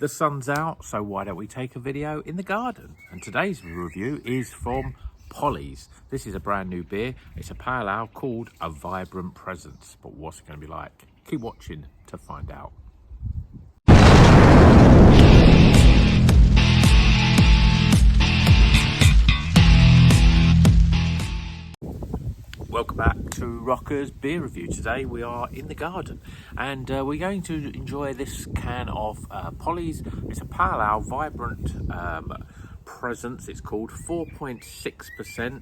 The sun's out, so why don't we take a video in the garden? And today's review is from Polly's. This is a brand new beer. It's a pale ale called A Vibrant Presence. But what's it going to be like? Keep watching to find out. Welcome back to Rocker's Beer Review. Today we are in the garden and we're going to enjoy this can of Polly's. It's a pale ale, vibrant presence. It's called 4.6%.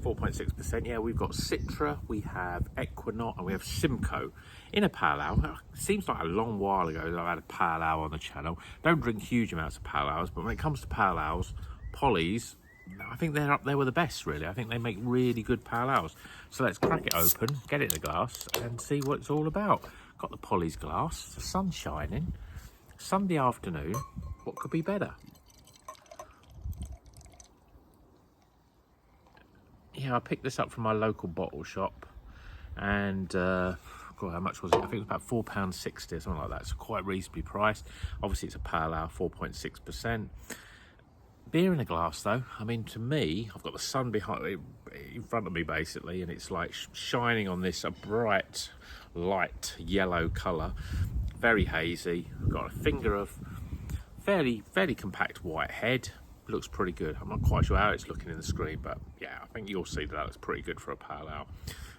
4.6%. Yeah, we've got Citra, we have Equinox, and we have Simcoe in a pale ale. It seems like a long while ago that I had a pale ale on the channel. Don't drink huge amounts of pale ales, but when it comes to pale ales, Polly's, I think they're up there with the best, really. I think they make really good pale ales. So let's crack it open, get it in a glass, and see what it's all about. Got the Polly's glass, the sun's shining, Sunday afternoon. What could be better? Yeah, I picked this up from my local bottle shop, and God, how much was it? I think it was about £4.60 or something like that. It's quite reasonably priced. Obviously, it's a pale ale, 4.6%. Beer in a glass, though. I mean, to me, I've got the sun behind, in front of me, basically, and it's like shining on this a bright, light yellow colour, very hazy. I've got a finger of fairly compact white head. Looks pretty good. I'm not quite sure how it's looking in the screen, but yeah, I think you'll see that looks pretty good for a pale ale.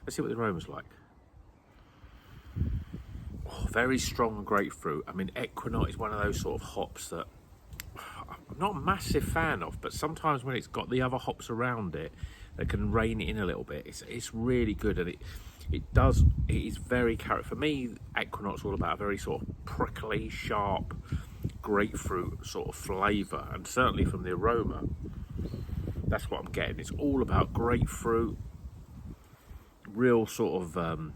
Let's see what the aroma's like. Oh, very strong grapefruit. I mean, Equinox is one of those sort of hops that I'm not a massive fan of, but sometimes when it's got the other hops around it that can rein it in a little bit, it's really good, and it is very for me. Equinox is all about a very sort of prickly, sharp grapefruit sort of flavour, and certainly from the aroma, that's what I'm getting. It's all about grapefruit, real sort of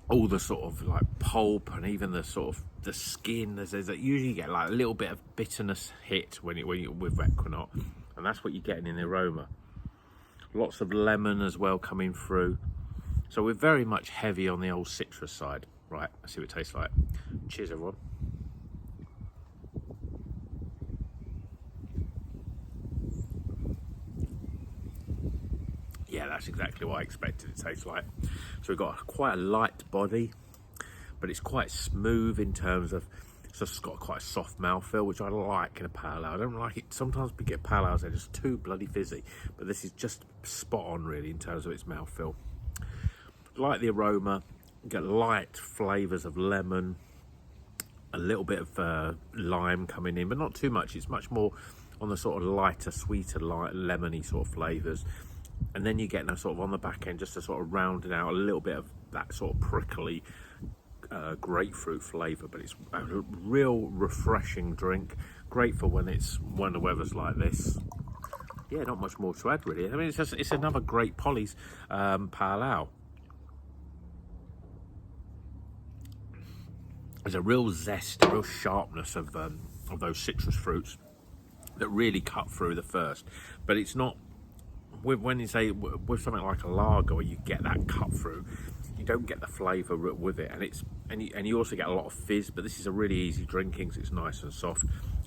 all the sort of like pulp, and even the sort of the skin. There's that usually get like a little bit of bitterness hit when you with Equinox, and that's what you're getting in the aroma. Lots of lemon as well coming through. So we're very much heavy on the old citrus side. Right, let's see what it tastes like. Cheers, everyone. Yeah, that's exactly what I expected it to taste like. So we've got quite a light body, but it's quite smooth in terms of, it's just got quite a soft mouthfeel, which I like in a pale ale. I don't like it, sometimes we get pale ales, they're just too bloody fizzy, but this is just spot on really in terms of its mouthfeel. Like the aroma, you get light flavours of lemon, a little bit of lime coming in, but not too much. It's much more on the sort of lighter, sweeter, light, lemony sort of flavours. And then you get that sort of on the back end, just to sort of round it out, a little bit of that sort of prickly grapefruit flavour. But it's a real refreshing drink, great for when the weather's like this. Yeah, not much more to add really. I mean, it's another great Polly's pale ale. There's a real zest, a real sharpness of those citrus fruits that really cut through the first, but it's not. When you say with something like a lager where you get that cut through, you don't get the flavour with it, and you also get a lot of fizz. But this is a really easy drinking, so it's nice and soft.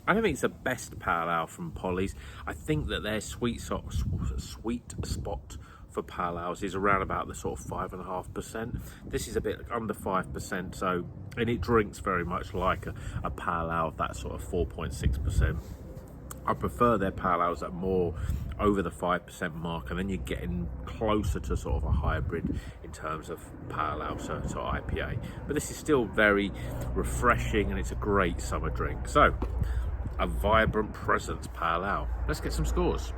I don't think it's the best pale ale from Polly's. I think that their sweet spot for pale ales is around about the sort of 5.5%. This is a bit under 5%, so, and it drinks very much like a pale ale of that sort of 4.6%. I prefer their pale ales that are more over the 5% mark, and then you're getting closer to sort of a hybrid in terms of pale ale, so IPA. But this is still very refreshing, and it's a great summer drink. So, A Vibrant Presence pale ale. Let's get some scores.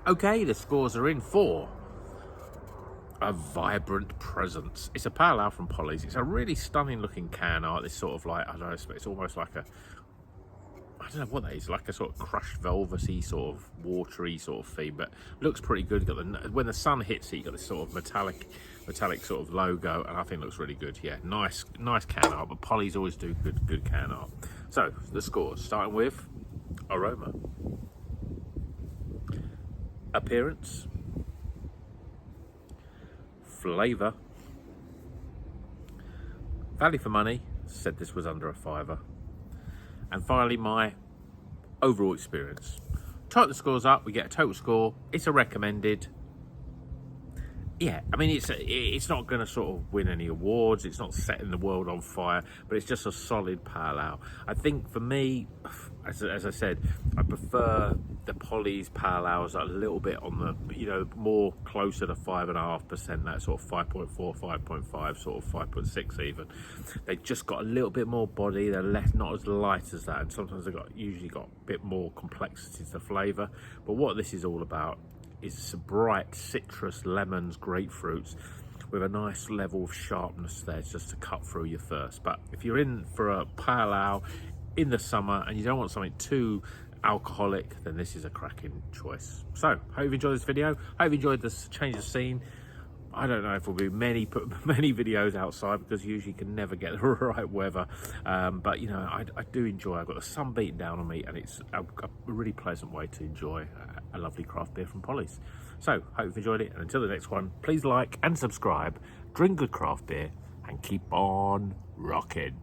Okay, the scores are in for A Vibrant Presence. It's a pale ale from Polly's. It's a really stunning looking can art. This sort of like, I don't know, it's almost like I don't know what that is, like a sort of crushed velvety sort of watery sort of theme, but looks pretty good. When the sun hits it, you got this sort of metallic sort of logo, and I think it looks really good. Yeah, nice can art, but Polly's always do good can art. So the scores, starting with aroma, appearance, flavour. Value for money, said this was under a £5. And finally, my overall experience. Total the scores up, we get a total score. It's a recommended. Yeah, I mean, it's not going to sort of win any awards. It's not setting the world on fire, but it's just a solid pale ale. I think for me, as I said, I prefer the Polly's pale ales a little bit on the, you know, more closer to 5.5%, that sort of 5.4, 5.5, sort of 5.6 even. They've just got a little bit more body. They're less, not as light as that, and sometimes they've usually got a bit more complexity to the flavour. But what this is all about is some bright citrus, lemons, grapefruits with a nice level of sharpness there just to cut through your thirst. But if you're in for a pale ale in the summer and you don't want something too alcoholic, then this is a cracking choice. So, hope you've enjoyed this video. Hope you enjoyed this change of scene. I don't know if there'll be many videos outside because usually you can never get the right weather. But, you know, I do enjoy. I've got the sun beating down on me, and it's a really pleasant way to enjoy a lovely craft beer from Polly's. So, hope you've enjoyed it. And until the next one, please like and subscribe, drink good craft beer, and keep on rocking.